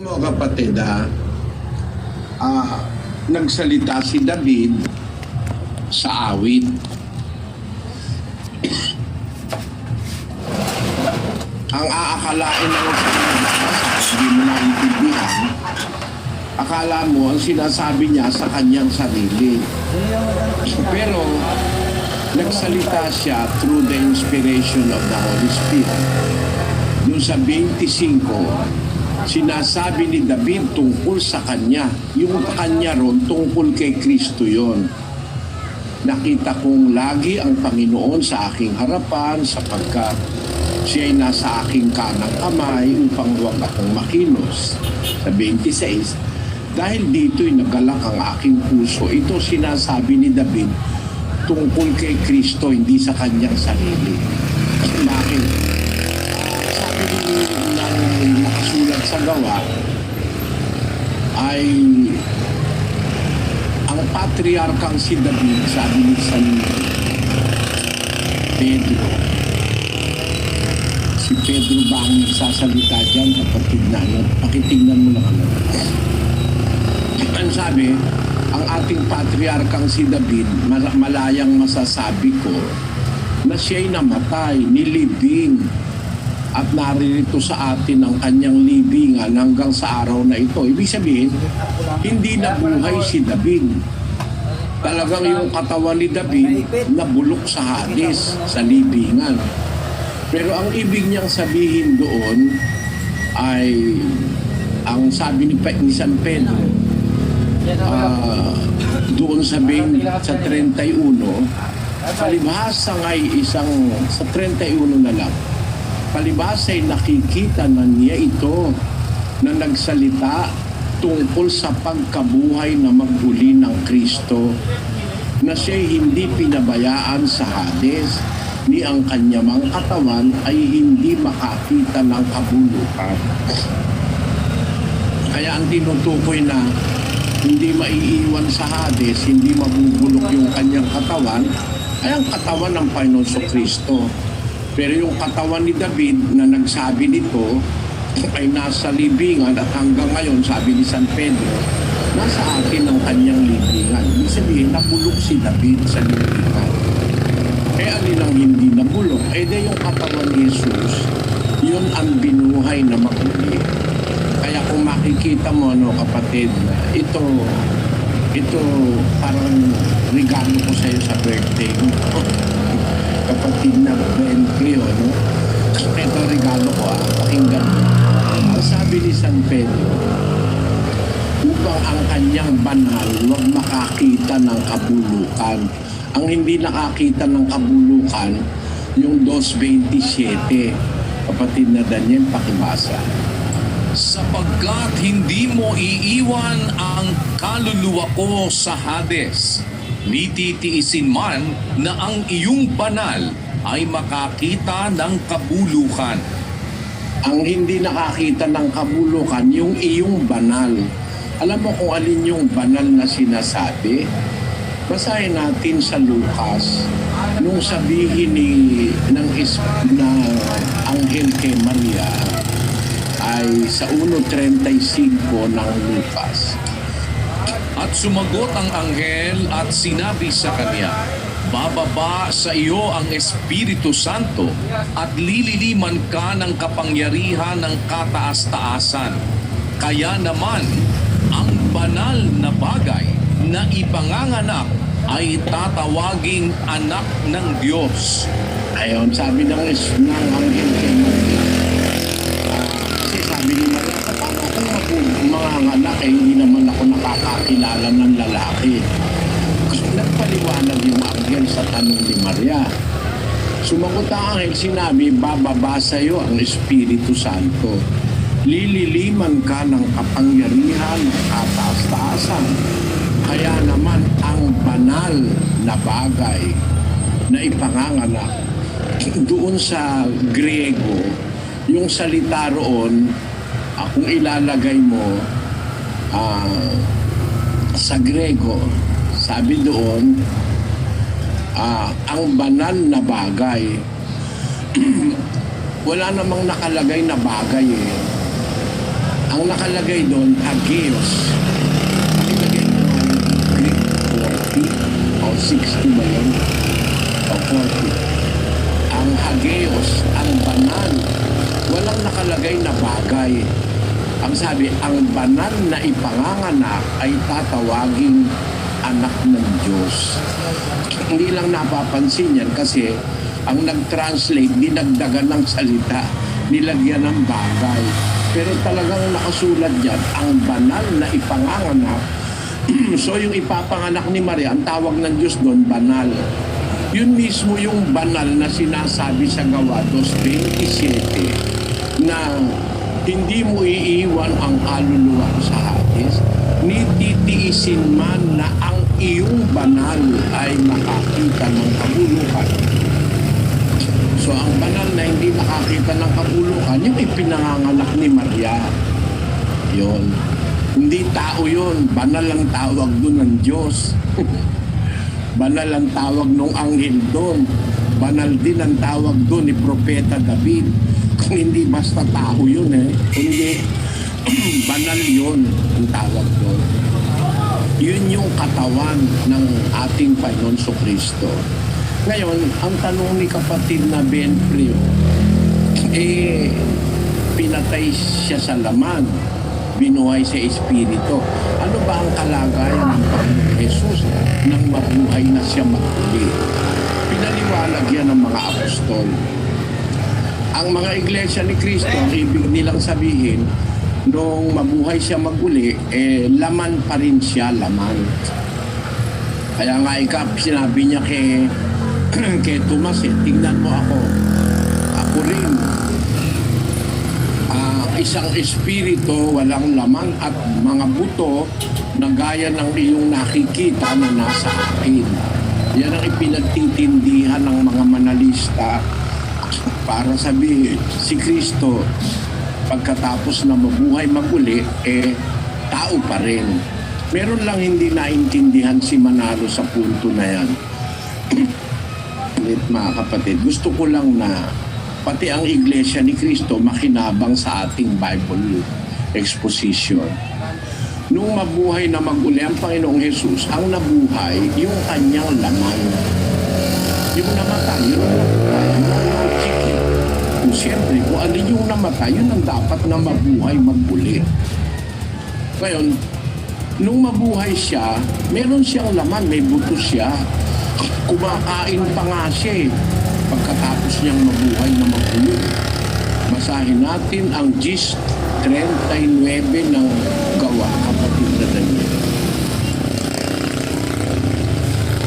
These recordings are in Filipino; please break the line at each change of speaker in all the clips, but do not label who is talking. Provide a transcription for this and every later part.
Mo kapatid, nagsalita si David sa awit. Ang aakalain ng hindi mo naiintindihan, akala mo ang sinasabi niya sa kanyang sarili. Pero nagsalita siya through the inspiration of the Holy Spirit. Doon sa 25, sinasabi ni David tungkol sa kanya. Yung kanya ron, tungkol kay Kristo yon. Nakita kong lagi ang Panginoon sa aking harapan sapagkat siya'y nasa aking kanang kamay upang huwag akong makilos. Sa 26, dahil dito'y nagalak ang aking puso. Ito sinasabi ni David tungkol kay Kristo, hindi sa kanyang sarili. Kasi bakit? Sabi ng nakasulat sa gawa ay ang patriarkang si David, sabi ni San Pedro. Si Pedro ba ang nagsasalita dyan, kapatid na pakitingnan mo lang ano. Ang sabi, ang ating patriarkang si David, malayang masasabi ko na siya'y namatay, nilibing, at naririto sa atin ang kanyang libingan hanggang sa araw na ito. Ibig sabihin, hindi nabuhay si David. Talagang yung katawan ni David nabulok sa Hades, sa libingan. Pero ang ibig niyang sabihin doon ay ang sabi ni San Pedro doon sa 31, palibhasa nga'y isang sa 31 na lang, palibhasa ay nakikita na niya ito na nagsalita tungkol sa pagkabuhay na maghuli ng Kristo, na siya'y hindi pinabayaan sa Hades, ni ang kanyang katawan ay hindi makakita ng kabulukan. Kaya ang tinutukoy na hindi maiiwan sa Hades, hindi mabubulok yung kanyang katawan, ay ang katawan ng Panginoon Kristo. Pero yung katawan ni David na nagsabi nito ay nasa libingan, at hanggang ngayon, sabi ni San Pedro, nasa atin ang kanyang libingan. Ibig sabihin, nabulok si David sa libingan. Alin ang hindi nabulok? De yung katawan ni Jesus, yun ang binuhay na maghuli. Kaya kung makikita mo, kapatid, ito parang regalo ko sa iyo sa birthday mo. Kapatid na Ben Cleo, ito regalo ko, pakinggan mo. Ang sabi ni San Pedro, upang ang kanyang banal huwag makakita ng kabulukan. Ang hindi nakakita ng kabulukan, yung 2:27. Kapatid na Daniel, pakibasa.
Sapagkat hindi mo iiwan ang kaluluwa ko sa Hades, nititiisin man na ang iyong banal ay makakita ng kabulukan.
Ang hindi nakakita ng kabulukan, yung iyong banal. Alam mo kung alin yung banal na sinasabi? Basahin natin sa Lucas, nung sabihin ng anghel kay Maria ay sa 1:35 ng Lucas.
At sumagot ang anghel at sinabi sa kanya, bababa sa iyo ang Espiritu Santo at lililiman ka ng kapangyarihan ng kataas-taasan. Kaya naman, ang banal na bagay na ipanganganak ay tatawaging anak ng Diyos.
Ayon, sabi ng anghel kay Maria. Kasi sabi ni Maria, paano kung manganganak hindi naman ako nakakakilala ng lalaki? Kasi nagpaliwanag yung anghel sa tanong ni Maria. Sumagot ang anghel, sinabi, bababa sa iyo ang Espiritu Santo. Lililiman ka ng kapangyarihan ng kataas-taasan. Kaya naman ang banal na bagay na ipanganganak, doon sa Griego, yung salita roon, kung ilalagay mo sa Griego, sabi doon, ang banal na bagay, wala namang nakalagay na bagay Ang nakalagay doon, Hagios. Pakilagay mo ang Greek 40 o 60 ba yun? O 40. Ang Hagios, ang banal. Walang nakalagay na bagay. Ang sabi, ang banal na ipanganganak ay tatawaging anak ng Diyos. Hindi lang napapansin yan kasi ang nag-translate, dinagdagan ng salita, nilagyan ng bagay. Pero talagang nakasulat dyan, ang banal na ipanganganak. So yung ipapanganak ni Maria, ang tawag ng Diyos doon, banal. Yun mismo yung banal na sinasabi sa Gawa 2:27 na hindi mo iiwan ang kaluluwa ko sa Hades, ni titiisin man na ang iyong banal ay makakita ng kabuluhan. So ang banal na hindi nakakita ng kabuluhan, yung ipinanganganak ni Maria. Yun. Hindi tao yun. Banal ang tawag doon ng Diyos. Banal ang tawag ng anghel doon. Banal din ang tawag doon ni Propeta David. Kung hindi basta tao yun Kundi banal yun ang tawag doon. Yun yung katawan ng ating Panginoon Kristo. Ngayon, ang tanong ni kapatid na Benfrio, pinatay siya sa laman, binuhay sa Espiritu. Ano ba ang kalagayan ng Panginoon Jesus nang mabuhay na siya maguli? Pinaliwanag yan ng mga apostol. Ang mga iglesia ni Kristo, ang ibig nilang sabihin, nung mabuhay siya maguli, laman pa rin siya, laman. Kaya nga sinabi niya kay Tomas, tingnan mo ako. Ako rin. Isang espiritu, walang laman at mga buto na gaya ng iyong nakikita na nasa akin. Yan ang ipinagtitindihan ng mga manalista para sabihin, si Kristo, pagkatapos na mabuhay maguli, tao pa rin. Meron lang hindi naintindihan si Manalo sa punto na yan. Mga kapatid, gusto ko lang na pati ang Iglesia ni Kristo makinabang sa ating Bible exposition. Nung mabuhay na maguli ang Panginoong Jesus, ang nabuhay, yung kanyang laman. Yung namatay, yun ang nabuhay. Yung chicken. Kung siyempre, kung alin yung namatay, yun ang dapat na mabuhay maguli. Ngayon, nung mabuhay siya, meron siyang laman, may buto siya. Kumakain pa nga siya pagkatapos niyang mabuhay na maguli. Basahin natin ang Gis 39 ng Gawa, kapatid na Daniel.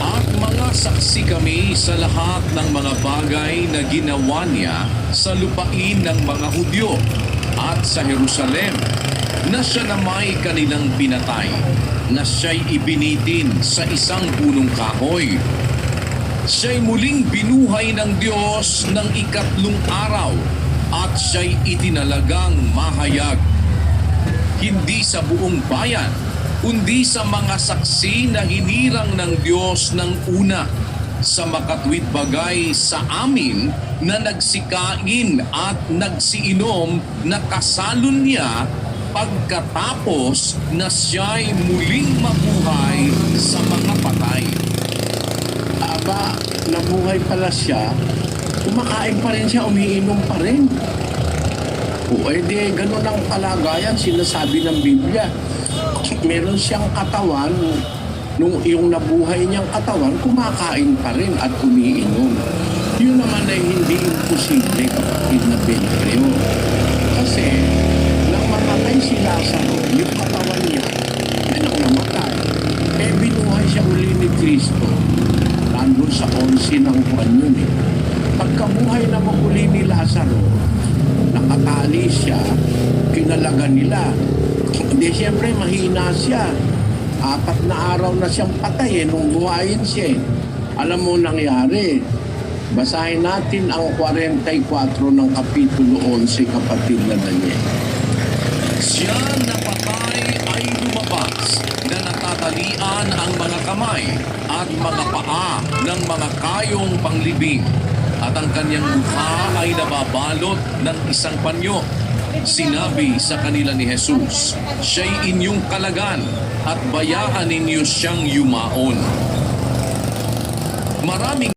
At mga saksi kami sa lahat ng mga bagay na ginawa niya sa lupain ng mga Hudyo at sa Jerusalem, na siya na may kanilang pinatay, na siya'y ibinitin sa isang punong kahoy. Siya'y muling binuhay ng Diyos ng 3 araw at siya'y itinalagang mahayag. Hindi sa buong bayan, kundi sa mga saksi na hinirang ng Diyos ng una, sa makatwid bagay sa amin na nagsikain at nagsiinom na kasalon niya pagkatapos na siya'y muling mabuhay sa mga patay.
Aba, nabuhay pala siya, kumakain pa rin siya, umiinom pa rin. O ganun ang kalagayan, sinasabi ng Biblia. Meron siyang katawan, nung yung nabuhay niyang katawan, kumakain pa rin at umiinom. Yun naman ay hindi imposible, kapatid na Benfrio. Kasi, nang mamatay si Lazaro, yung katawan niya, yan ang namatay. Binuhay siya uli ni Kristo. Nandun sa 11 ng buwan yun Pagkabuhay na maguli ni Lazaro, nakatali siya, kinalagan nila. Hindi, siyempre mahina siya. 4 na araw na siyang patay nung buhayin siya. Alam mo nangyari, basahin natin ang 44 ng Kapitulo 11, kapatid na Daniel.
Siya napatay ay lumabas na natatalian ang mga kamay at mga paa ng mga kayong panglibing, at ang kanyang mukha ay nababalot ng isang panyo. Sinabi sa kanila ni Jesus, siya'y inyong kalagan at bayaan ninyo siyang yumaon. Maraming